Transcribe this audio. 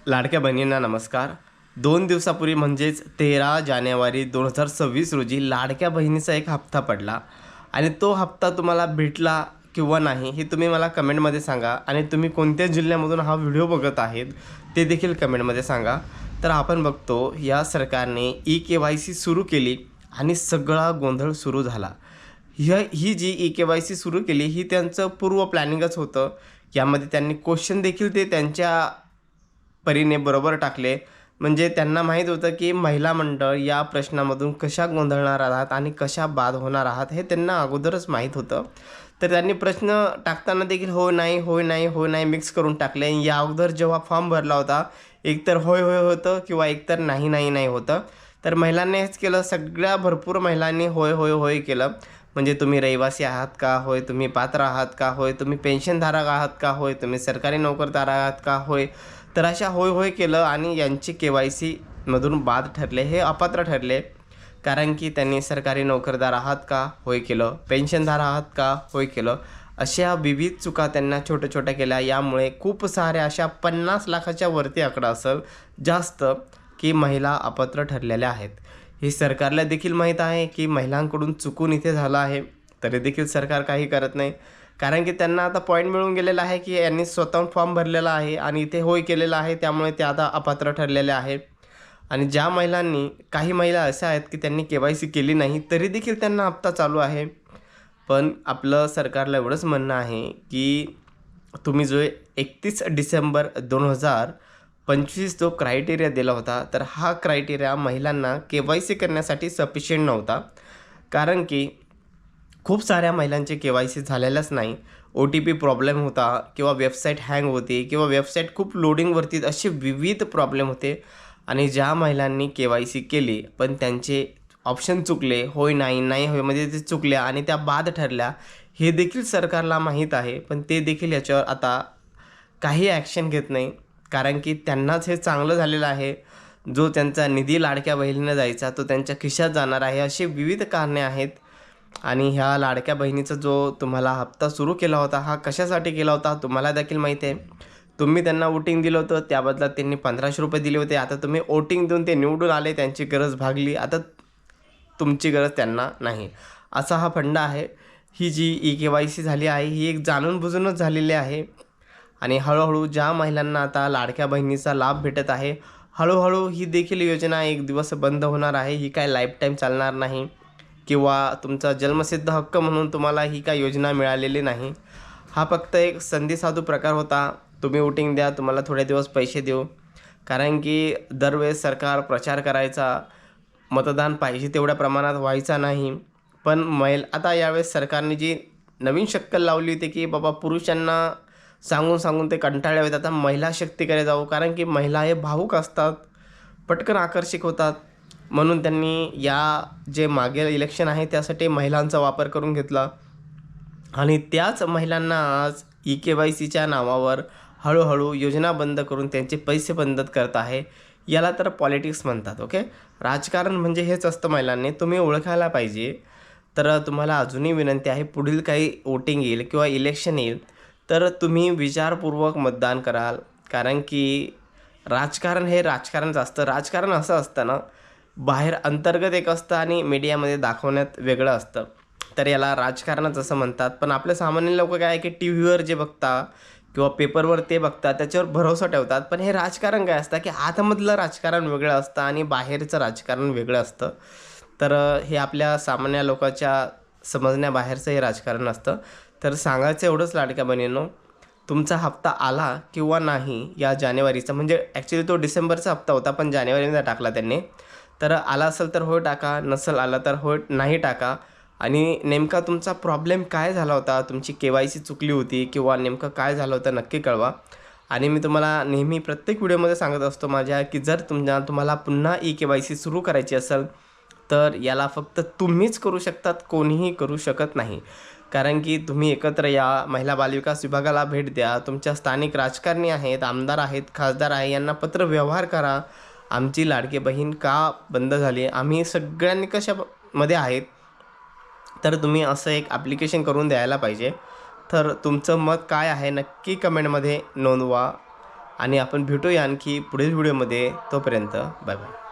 लाडक्या बहिणींना नमस्कार. 2 दिवसापूर्वी म्हणजेच 13 जानेवारी 2026 रोजी लाडक्या बहिणीचा एक हप्ता पडला आणि तो हप्ता तुम्हाला भेटला किंवा नाही हे तुम्ही मला कमेंटमध्ये सांगा आणि तुम्ही कोणत्या जिल्ह्यामधून हा व्हिडिओ बघत आहेत ते देखील कमेंटमध्ये सांगा. तर आपण बघतो या सरकारने ई-के-वाय-सी सुरू केली आणि सगळा गोंधळ सुरू झाला. ही जी ई-के-वाय-सी सुरू केली ही त्यांचं पूर्व प्लॅनिंगच होतं. यामध्ये त्यांनी क्वेश्चन देखील ते त्यांच्या परीने बरोबर टाकले. म्हणजे त्यांना माहीत होतं की महिला मंडळ या प्रश्नामधून कशा गोंधळणार आहात आणि कशा बाद होणार आहात हे त्यांना अगोदरच माहीत होतं. तर त्यांनी प्रश्न टाकताना देखील हो नाही, होय नाही, हो नाही मिक्स करून टाकले. या अगोदर जेव्हा फॉर्म भरला होता एकतर होय होय होतं किंवा एकतर नाही नाही नाही होतं. तर महिलांनी हेच केलं, सगळ्या भरपूर महिलांनी होय होय होय केलं. म्हणजे तुम्ही रहिवासी आहात का, होय तुम्ही पात्र आहात का, होय तुम्ही पेन्शनधारक आहात का, होय तुम्ही सरकारी नोकरदार आहात का, होय. तर अशा होय होय केलं आणि यांची के-वाय-सी मधून बाद ठरले, हे अपात्र ठरले. कारण की त्यांनी सरकारी नोकरदार आहात का, होय केलं, पेन्शनधार आहात का, होय केलं. अशा विविध चुका त्यांना छोट्या छोट्या केल्या. यामुळे खूप साऱ्या अशा 50 लाखाच्या वरती आकडा असेल जास्त की महिला अपात्र ठरलेल्या आहेत. हे सरकारला देखील माहीत आहे की महिलांकडून चुकून इथे झालं आहे, तरी देखील सरकार काही करत नाही. कारण की त्यांना आता पॉईंट मिळून गेलेला आहे की यांनी स्वतःहून फॉर्म भरलेला आहे आणि इथे होय केलेला आहे, त्यामुळे ते आता अपात्र ठरलेले आहे. आणि ज्या महिलांनी, काही महिला अशा आहेत की त्यांनी के-वाय-सी केली नाही तरी देखील त्यांना हप्ता चालू आहे. पण आपलं सरकारला एवढंच म्हणणं आहे की तुम्ही जो 31 डिसेंबर 2025 जो क्रायटेरिया दिला होता, तर हा क्रायटेरिया महिलांना के-वाय-सी करण्यासाठी सफिशियंट नव्हता. कारण की खूप साऱ्या महिलांचे के-वाय-सी झालेलाच नाही. ओ-टी-पी प्रॉब्लेम होता किंवा वेबसाईट हँग होती किंवा वेबसाईट खूप लोडिंगवरती, असे विविध प्रॉब्लेम होते. आणि ज्या महिलांनी के-वाय-सी केली पण त्यांचे ऑप्शन चुकले, होय नाही, नाही होयमध्ये ते चुकल्या आणि त्या बाद ठरल्या, हे देखील सरकारला माहीत आहे. पण ते देखील याच्यावर आता काही ॲक्शन घेत नाही. कारण की त्यांनाच हे चांगलं झालेलं आहे. जो त्यांचा निधी लाडक्या बहिणीला जायचा तो त्यांच्या खिशात जाणार आहे, असे विविध कारणे आहेत. आणि ह्या लाडक्या बहिणीचा जो तुम्हाला हप्ता सुरू केला होता हा कशासाठी केला होता तुम्हाला देखील माहिती आहे. तुम्ही त्यांना वोटिंग दिलं होतं, त्या बदल्यात त्यांनी 1500 रुपये दिले होते. आता तुम्ही वोटिंग देऊन ते निवडून आले, त्यांची गरज भागली, आता तुमची गरज त्यांना नाही, असा हा फंडा आहे. ही जी ई-के-वाय-सी झाली आहे ही एक जाणून बुजूनच झालेली आहे. आणि हळूहळू ज्या महिलांना आता लाडक्या बहिणीचा लाभ भेटत आहे, हळूहळू ही देखील योजना एक दिवस बंद होणार आहे. ही काय लाईफटाईम चालणार नाही किंवा तुमचा जन्मसिद्ध हक्क म्हणून तुम्हाला ही काय योजना मिळालेली नाही. हा फक्त एक संधीसाधू प्रकार होता. तुम्ही वोटिंग द्या, तुम्हाला थोडे दिवस पैसे देऊ. कारण की दरवेळेस सरकार प्रचार करायचा, मतदान पाहिजे तेवढ्या प्रमाणात व्हायचा नाही. पण आता यावेळेस सरकारने जी नवीन शक्कल लावली होती की बाबा पुरुषांना सांगून सांगून ते कंटाळले आहेत, आता महिला शक्तीकडे जाऊ. कारण की महिला हे भावूक असतात, पटकन आकर्षित होतात. म्हणून त्यांनी या जे मागील इलेक्शन आहे त्यासाठी महिलांचा वापर करून घेतला आणि त्याच महिलांना आज ई-के-वाय-सीच्या नावावर हळूहळू योजना बंद करून त्यांचे पैसे बंद करत आहे. याला तर पॉलिटिक्स म्हणतात. ओके, राजकारण म्हणजे हेच असतं. महिलांनी तुम्ही ओळखायला पाहिजे. तर तुम्हाला अजूनही विनंती आहे, पुढील काही वोटिंग येईल किंवा इलेक्शन येईल तर तुम्ही विचारपूर्वक मतदान कराल. कारण की राजकारण हे राजकारणच असतं. राजकारण असं असतं ना, बाहेर अंतर्गत एक असतं आणि मीडियामध्ये दाखवण्यात वेगळं असतं. तर याला राजकारणच असं म्हणतात. पण आपले सामान्य लोक काय आहे की टी व्हीवर जे बघता किंवा पेपरवर ते बघतात त्याच्यावर भरोसा ठेवतात. पण हे राजकारण काय असतं की आतमधलं राजकारण वेगळं असतं आणि बाहेरचं राजकारण वेगळं असतं. तर हे आपल्या सामान्य लोकांच्या समजण्याबाहेरचं हे राजकारण असतं. तर सांगायचं एवढंच लाडक्या बहिणींनो, तुमचा हप्ता आला किंवा नाही या जानेवारीचा, म्हणजे ॲक्च्युली तो डिसेंबरचा हप्ता होता पण जानेवारीमध्ये टाकला त्यांनी. तर आला असेल तर होय टाका, नसेल आला तर होय नाही टाका. आणि नेमका तुमचा प्रॉब्लेम काय झाला होता, तुमची के-वाय-सी चुकली होती किंवा नेमकं काय झालं होतं नक्की कळवा. आणि मी तुम्हाला नेहमी प्रत्येक व्हिडिओमध्ये सांगत असतो माझ्या की जर तुम्हाला पुन्हा ई-के-वाय-सी सुरू करायची असेल तर याला फक्त तुम्हीच करू शकतात, कोणीही करू शकत नाही. कारण की तुम्ही एकत्र या, महिला बालविकास विभागाला भेट द्या, तुमच्या स्थानिक राजकारणी आहेत, आमदार आहेत, खासदार आहे, यांना पत्र व्यवहार करा. आमची लाडकी बहीण का बंद झाली, आम्ही सगळ्यांनी कशामध्ये आहेत. तर तुम्ही असं एक ॲप्लिकेशन करून द्यायला पाहिजे. तर तुमचं मत काय आहे नक्की कमेंटमध्ये नोंदवा. आणि आपण भेटूया आणखी पुढील व्हिडिओमध्ये. तोपर्यंत बाय बाय.